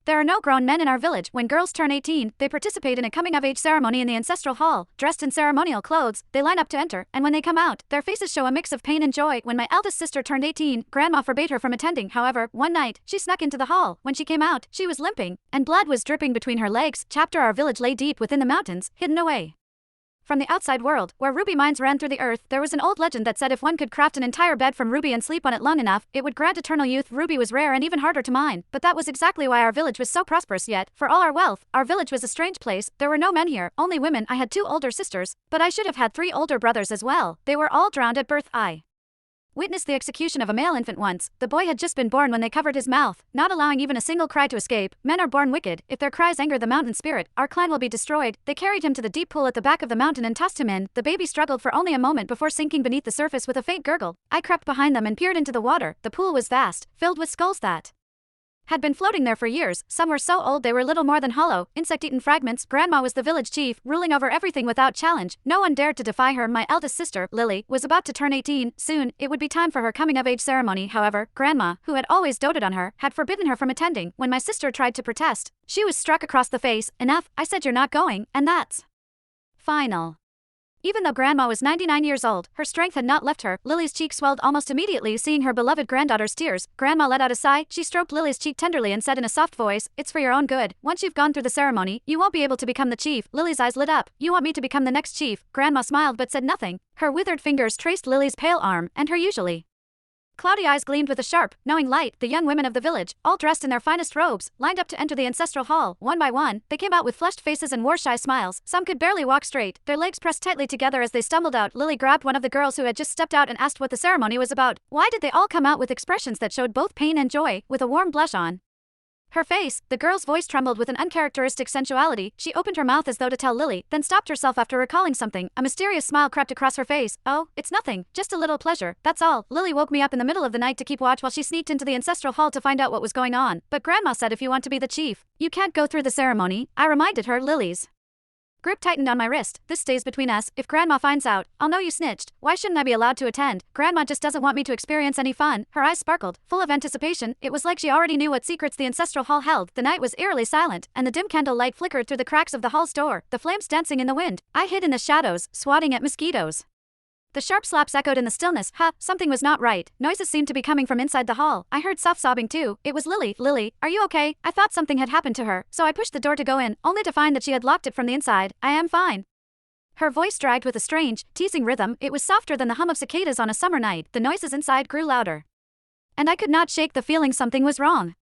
There are no grown men in our village. When girls turn 18, they participate in a coming-of-age ceremony in the ancestral hall. Dressed in ceremonial clothes, they line up to enter, and when they come out, their faces show a mix of pain and joy. When my eldest sister turned 18, Grandma forbade her from attending. However, one night, she snuck into the hall. When she came out, she was limping, and blood was dripping between her legs. Chapter: Our village lay deep within the mountains, hidden away from the outside world, where ruby mines ran through the earth. There was an old legend that said if one could craft an entire bed from ruby and sleep on it long enough, it would grant eternal youth. Ruby was rare and even harder to mine, but that was exactly why our village was so prosperous. Yet, for all our wealth, our village was a strange place. There were no men here, only women. I had 2 older sisters, but I should have had 3 older brothers as well. They were all drowned at birth. I witnessed the execution of a male infant once. The boy had just been born when they covered his mouth, not allowing even a single cry to escape. Men are born wicked. If their cries anger the mountain spirit, our clan will be destroyed. They carried him to the deep pool at the back of the mountain and tossed him in. The baby struggled for only a moment before sinking beneath the surface with a faint gurgle. I crept behind them and peered into the water. The pool was vast, filled with skulls that had been floating there for years. Some were so old they were little more than hollow, insect-eaten fragments. Grandma was the village chief, ruling over everything without challenge. No one dared to defy her. My eldest sister, Lily, was about to turn 18. Soon, it would be time for her coming-of-age ceremony. However, Grandma, who had always doted on her, had forbidden her from attending. When my sister tried to protest, she was struck across the face. Enough, I said, you're not going, and that's final. Even though Grandma was 99 years old, her strength had not left her. Lily's cheek swelled almost immediately seeing her beloved granddaughter's tears. Grandma let out a sigh. She stroked Lily's cheek tenderly and said in a soft voice, "It's for your own good. Once you've gone through the ceremony, you won't be able to become the chief." Lily's eyes lit up. "You want me to become the next chief?" Grandma smiled but said nothing. Her withered fingers traced Lily's pale arm, and her usually cloudy eyes gleamed with a sharp, knowing light. The young women of the village, all dressed in their finest robes, lined up to enter the ancestral hall. One by one, they came out with flushed faces and wore shy smiles. Some could barely walk straight, their legs pressed tightly together as they stumbled out. Lily grabbed one of the girls who had just stepped out and asked what the ceremony was about. Why did they all come out with expressions that showed both pain and joy, with a warm blush on her face? The girl's voice trembled with an uncharacteristic sensuality. She opened her mouth as though to tell Lily, then stopped herself after recalling something. A mysterious smile crept across her face. "Oh, it's nothing, just a little pleasure, that's all." Lily woke me up in the middle of the night to keep watch while she sneaked into the ancestral hall to find out what was going on. But Grandma said if you want to be the chief, you can't go through the ceremony. I reminded her. Lily's grip tightened on my wrist. "This stays between us. If Grandma finds out, I'll know you snitched. Why shouldn't I be allowed to attend? Grandma just doesn't want me to experience any fun." Her eyes sparkled, full of anticipation. It was like she already knew what secrets the ancestral hall held. The night was eerily silent, and the dim candle light flickered through the cracks of the hall's door, the flames dancing in the wind. I hid in the shadows, swatting at mosquitoes. The sharp slaps echoed in the stillness. Something was not right. Noises seemed to be coming from inside the hall. I heard soft sobbing too. It was Lily. "Lily, are you okay?" I thought something had happened to her, so I pushed the door to go in, only to find that she had locked it from the inside. "I am fine." Her voice dragged with a strange, teasing rhythm. It was softer than the hum of cicadas on a summer night. The noises inside grew louder, and I could not shake the feeling something was wrong.